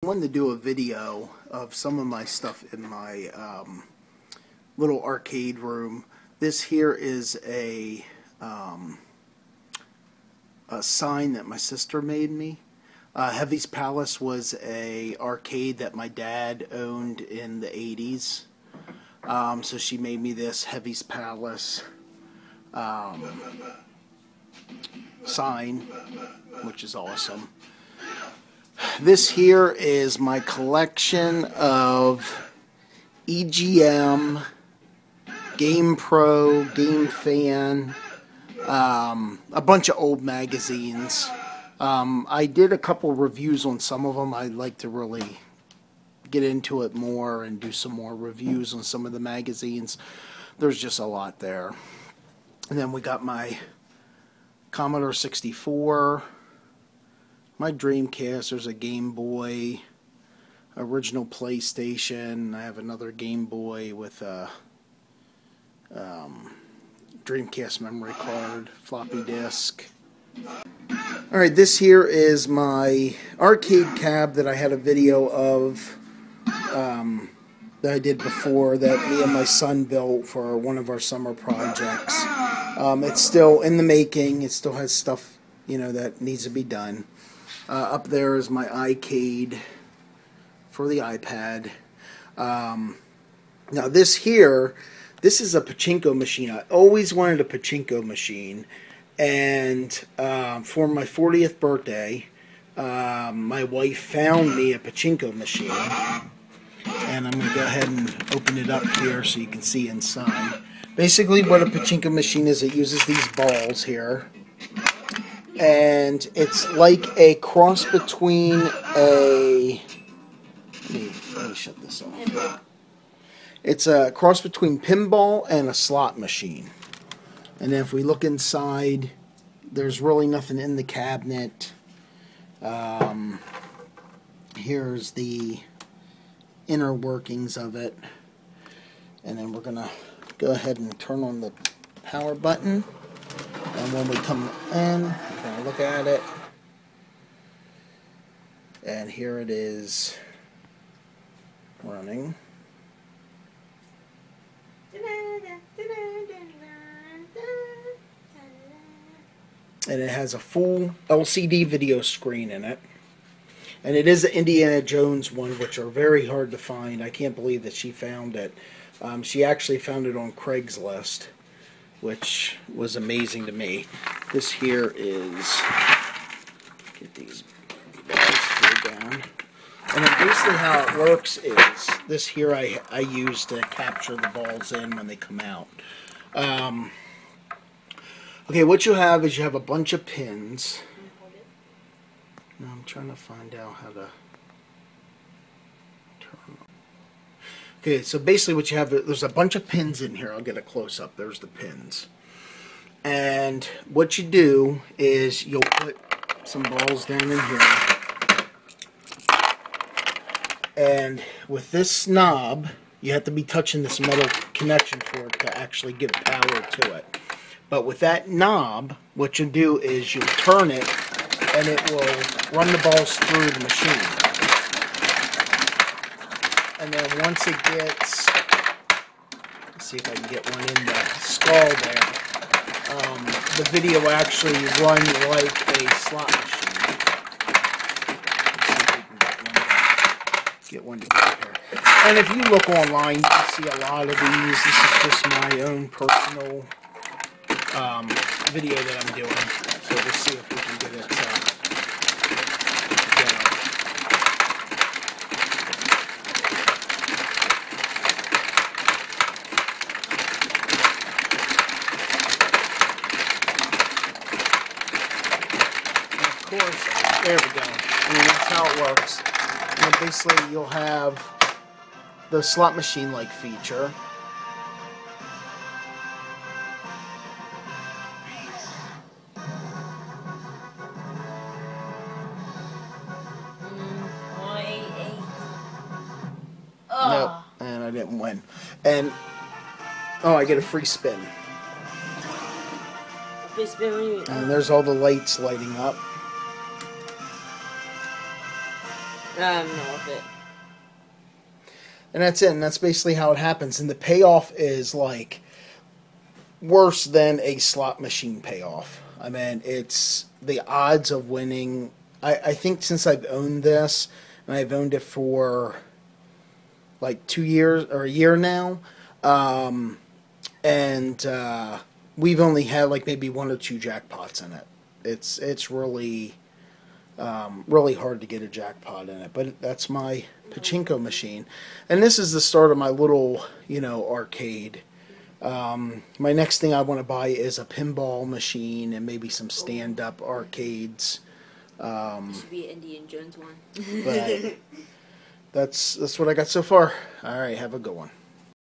I wanted to do a video of some of my stuff in my little arcade room. This here is a sign that my sister made me. Heavy's Palace was a arcade that my dad owned in the 80s. So she made me this Heavy's Palace sign, which is awesome. This here is my collection of EGM, Game Pro, Game Fan, a bunch of old magazines. I did a couple reviews on some of them. I'd like to really get into it more and do some more reviews on some of the magazines. There's just a lot there. And then we got my Commodore 64, my Dreamcast. There's a Game Boy, original PlayStation. I have another Game Boy with a Dreamcast memory card, floppy disk. Alright, this here is my arcade cab that I had a video of that I did before, that me and my son built for one of our summer projects. It's still in the making. It still has stuff, you know, that needs to be done. Up there is my iCade for the iPad. Now this here, this is a pachinko machine. I always wanted a pachinko machine, and for my 40th birthday, my wife found me a pachinko machine, and I'm going to go ahead and open it up here so you can see inside. Basically what a pachinko machine is, it uses these balls here, and it's like a cross between a... Let me shut this off. It's a cross between pinball and a slot machine. And then if we look inside, there's really nothing in the cabinet. Here's the inner workings of it. And then we're going to go ahead and turn on the power button. And when we come in, we're going to look at it. And here it is running. And it has a full LCD video screen in it. And it is an Indiana Jones one, which are very hard to find. I can't believe that she found it. She actually found it on Craigslist, which was amazing to me. This here is... Get these balls down. And then basically how it works is, this here I use to capture the balls in when they come out. Okay, what you have is you have a bunch of pins. Now I'm trying to find out how to turn. Okay, so basically what you have, there's a bunch of pins in here. I'll get a close-up. There's the pins. And what you do is you'll put some balls down in here. And with this knob, you have to be touching this metal connection for it to actually give power to it. But with that knob, what you do is you turn it, and it will run the balls through the machine. And then once it gets, let's see if I can get one in the skull there, the video will actually run like a slot machine. Let's see if we can get one here. And if you look online, you can see a lot of these. This is just my own personal video that I'm doing. So let's see if we can get it down. And of course, there we go. I mean, that's how it works. And basically you'll have the slot machine-like feature. Nope, and I didn't win. And oh, I get a free spin. Free spin. And there's all the lights lighting up. know of it. And that's it. And that's basically how it happens. And the payoff is like worse than a slot machine payoff. I mean, it's the odds of winning. I think since I've owned this, and I've owned it for like 2 years or a year now, and we've only had like maybe 1 or 2 jackpots in it. It's really really hard to get a jackpot in it, but that's my pachinko machine, and this is the start of my little arcade. My next thing I want to buy is a pinball machine and maybe some stand-up arcades. Should be an Indiana Jones one. But that's what I got so far. All right, have a good one.